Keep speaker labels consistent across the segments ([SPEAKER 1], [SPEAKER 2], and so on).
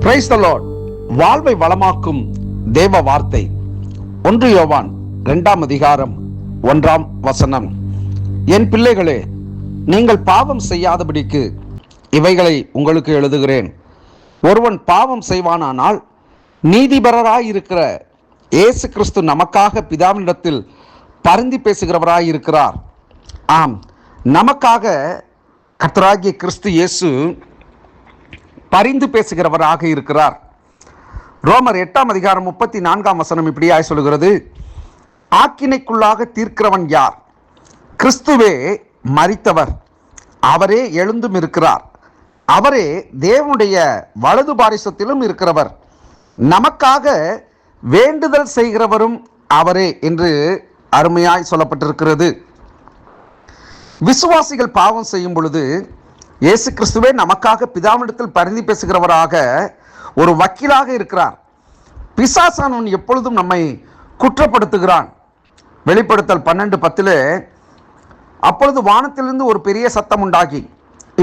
[SPEAKER 1] Praise the Lord. வாழ்வை வளமாக்கும் தேவ வார்த்தை 1 யோவான் 2ஆம் அதிகாரம் 1ஆம் வசனம். என் பிள்ளைகளே, நீங்கள் பாவம் செய்யாதபடிக்கு இவைகளை உங்களுக்கு எழுதுகிறேன். ஒருவன் பாவம் செய்வானானால் நீதிபரராயிருக்கிற இயேசு கிறிஸ்து நமக்காக பிதாவினிடத்தில் பரிந்து பேசுகிறவராயிருக்கிறார். ஆம், நமக்காக கர்த்தராகிய கிறிஸ்து இயேசு பரிந்து பேசுகிறவராக இருக்கிறார். ரோமர் 8ஆம் அதிகாரம் 34ஆம் வசனம் இப்படியாய் சொல்கிறது, ஆக்கினைக்குள்ளாக தீர்க்கிறவன் யார்? கிறிஸ்துவே மரித்தவர், அவரே எழுந்தும் இருக்கிறார், அவரே தேவனுடைய வலது பாரிசத்திலும் இருக்கிறவர், நமக்காக வேண்டுதல் செய்கிறவரும் அவரே என்று அருமையாய் சொல்லப்பட்டிருக்கிறது. விசுவாசிகள் பாவம் செய்யும் பொழுது இயேசு கிறிஸ்துவே நமக்காக பிதாவினிடத்தில் பரிந்து பேசுகிறவராக ஒரு வக்கீலாக இருக்கிறார். பிசாசானவன் எப்பொழுதும் நம்மை குற்றப்படுத்துகிறான். வெளிப்படுத்தல் 12:10 அப்பொழுது வானத்திலிருந்து ஒரு பெரிய சத்தம் உண்டாகி,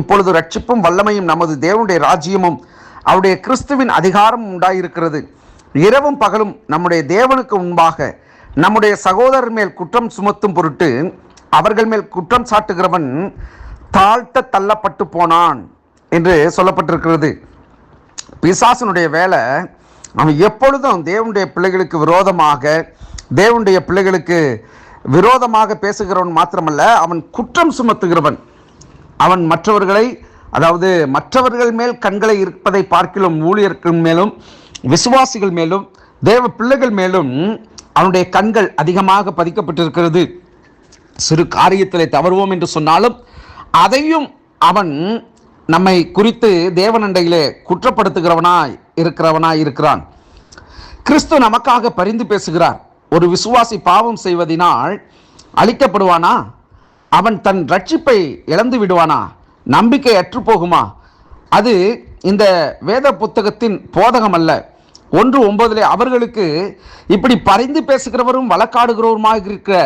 [SPEAKER 1] இப்பொழுது ரட்சிப்பும் வல்லமையும் நமது தேவனுடைய ராஜ்யமும் அவருடைய கிறிஸ்துவின் அதிகாரமும் உண்டாயிருக்கிறது. இரவும் பகலும் நம்முடைய தேவனுக்கு முன்பாக நம்முடைய சகோதரர் மேல் குற்றம் சுமத்தும் பொருட்டு அவர்கள் மேல் குற்றம் சாட்டுகிறவன் தாழ்த்த தள்ளப்பட்டு போனான் என்று சொல்லப்பட்டிருக்கிறது. பிசாசனுடைய வேலை, அவன் எப்பொழுதும் தேவனுடைய பிள்ளைகளுக்கு விரோதமாக பேசுகிறவன் மாத்திரமல்ல, அவன் குற்றம் சுமத்துகிறவன். அவன் மற்றவர்களை, அதாவது மற்றவர்கள் மேல் கண்களை இருப்பதை பார்க்கிலும் ஊழியர்கள் மேலும் விசுவாசிகள் மேலும் தேவ பிள்ளைகள் மேலும் அவனுடைய கண்கள் அதிகமாக பதிக்கப்பட்டிருக்கிறது. சிறு காரியத்திலே தவறுவோம் என்று சொன்னாலும் அதையும் அவன் நம்மை குறித்து தேவனண்டையிலே குற்றப்படுத்துகிறவனாய் இருக்கிறான். கிறிஸ்து நமக்காக பரிந்து பேசுகிறார். ஒரு விசுவாசி பாவம் செய்வதனால் அழிக்கப்படுவானா? அவன் தன் ரட்சிப்பை இழந்து விடுவானா? நம்பிக்கை அற்று போகுமா? அது இந்த வேத புத்தகத்தின் போதகம் அல்ல. 1:9 அவர்களுக்கு இப்படி பரிந்து பேசுகிறவரும் வழக்காடுகிறவருமாக இருக்கிற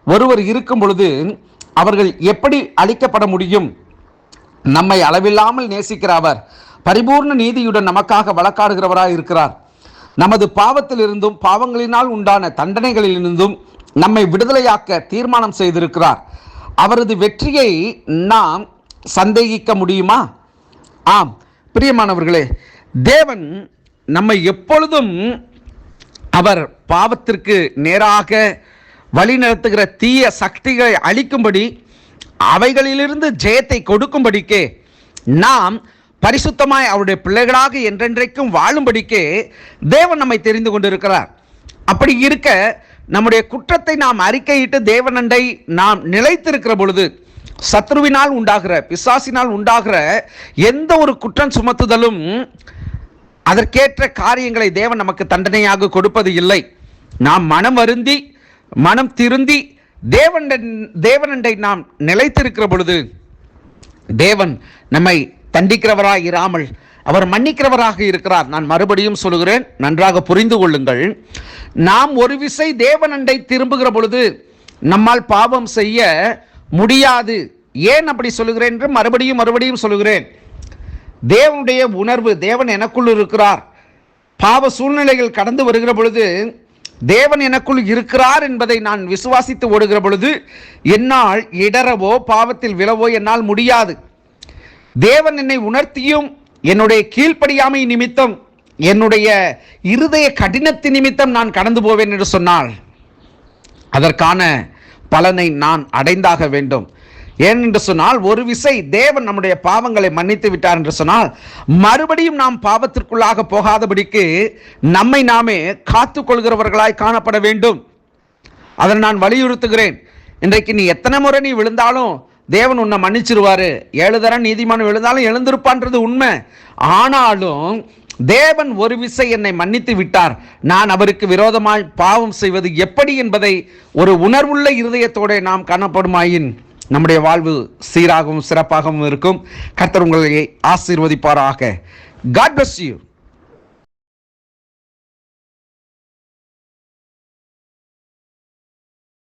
[SPEAKER 1] ஒருவர் இருக்கும் பொழுது அவர்கள் எப்படி அழிக்கப்பட முடியும்? நம்மை அளவில்லாமல் நேசிக்கிற அவர் பரிபூர்ண நீதியுடன் நமக்காக வழக்காடுகிறவராக இருக்கிறார். நமது பாவத்திலிருந்தும் பாவங்களினால் உண்டான தண்டனைகளிலிருந்தும் நம்மை விடுதலையாக்க தீர்மானம் செய்திருக்கிறார். அவரது வெற்றியை நாம் சந்தேகிக்க முடியுமா? ஆம் பிரியமானவர்களே, தேவன் நம்மை எப்பொழுதும் அவர் பாவத்திற்கு நேராக வழி நடத்துகிற தீய சக்திகளை அழிக்கும்படி, அவைகளிலிருந்து ஜெயத்தை கொடுக்கும்படிக்கே, நாம் பரிசுத்தமாய் அவருடைய பிள்ளைகளாக என்றென்றைக்கும் வாழும்படிக்கே தேவன் நம்மை தெரிந்து கொண்டிருக்கிறார். அப்படி இருக்க நம்முடைய குற்றத்தை நாம் அறிக்கையிட்டு தேவனண்டை நாம் நிலைத்திருக்கிற பொழுது சத்ருவினால் உண்டாகிற, பிசாசினால் உண்டாகிற எந்த ஒரு குற்றம் சுமத்துதலும் அதற்கேற்ற காரியங்களை தேவன் நமக்கு தண்டனையாக கொடுப்பது இல்லை. நாம் மனம் வருந்தி மனம் திருந்தி தேவனண்டை நாம் நிலைத்திருக்கிற பொழுது தேவன் நம்மை தண்டிக்கிறவராக இராமல் அவர் மன்னிக்கிறவராக இருக்கிறார். நான் மறுபடியும் சொல்லுகிறேன், நன்றாக புரிந்து கொள்ளுங்கள். நாம் ஒரு விசை தேவனண்டை திரும்புகிற பொழுது நம்மால் பாவம் செய்ய முடியாது. ஏன் அப்படி சொல்லுகிறேன் என்று மறுபடியும் சொல்லுகிறேன். தேவனுடைய உணர்வு, தேவன் எனக்குள் இருக்கிறார். பாவ சூழ்நிலைகள் கடந்து வருகிற பொழுது தேவன் எனக்குள் இருக்கிறார் என்பதை நான் விசுவாசித்து ஓடுகிற பொழுது என்னால் இடரவோ பாவத்தில் விழவோ என்னால் முடியாது. தேவன் என்னை உணர்த்தியும் என்னுடைய கீழ்ப்படியாமை நிமித்தம், என்னுடைய இருதய கடினத்தின் நிமித்தம் நான் கடந்து போவேன் என்று சொன்னால் அதற்கான பலனை நான் அடைந்தாக வேண்டும். ஏனென்று சொன்னால், ஒரு விசை தேவன் நம்முடைய பாவங்களை மன்னித்து விட்டார் என்று சொன்னால் மறுபடியும் நாம் பாவத்திற்குள்ளாக போகாதபடிக்கு நம்மை நாமே காத்து கொள்கிறவர்களாய் காணப்பட வேண்டும். அதை நான் வலியுறுத்துகிறேன். இன்றைக்கு நீ எத்தனை முறை நீ விழுந்தாலும் தேவன் உன்னை மன்னிச்சிருவாரு. 7 தரம் நீதிமான் விழுந்தாலும் எழுந்திருப்பான்றது உண்மை. ஆனாலும் தேவன் ஒரு விசை என்னை மன்னித்து விட்டார், நான் அவருக்கு விரோதமாய் பாவம் செய்வது எப்படி என்பதை ஒரு உணர்வுள்ள இருதயத்தோடு நாம் காணப்படுமாயின் நம்முடைய வாழ்வு சீராகவும் சிறப்பாகவும் இருக்கும். கர்த்தர் உங்களை ஆசீர்வதிப்பாராக. God bless you.